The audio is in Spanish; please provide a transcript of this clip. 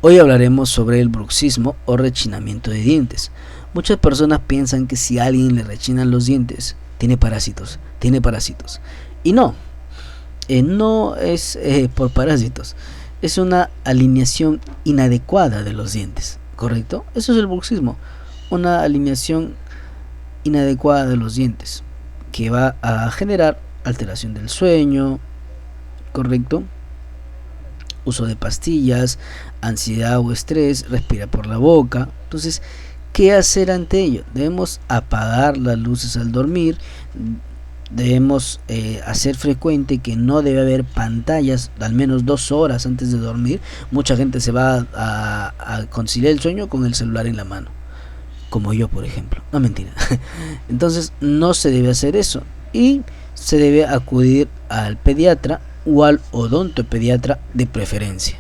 Hoy hablaremos sobre el bruxismo o rechinamiento de dientes. Muchas personas piensan que si a alguien le rechinan los dientes, tiene parásitos. Y no es por parásitos, es una alineación inadecuada de los dientes, ¿correcto? Eso es el bruxismo, una alineación inadecuada de los dientes, que va a generar alteración del sueño, ¿correcto? Uso de pastillas, ansiedad o estrés, respira por la boca. Entonces, ¿qué hacer ante ello? Debemos apagar las luces al dormir, debemos hacer frecuente que no debe haber pantallas al menos 2 horas antes de dormir. Mucha gente se va a conciliar el sueño con el celular en la mano, como yo, por ejemplo. No, mentira. Entonces no se debe hacer eso y se debe acudir al pediatra o al odontopediatra de preferencia.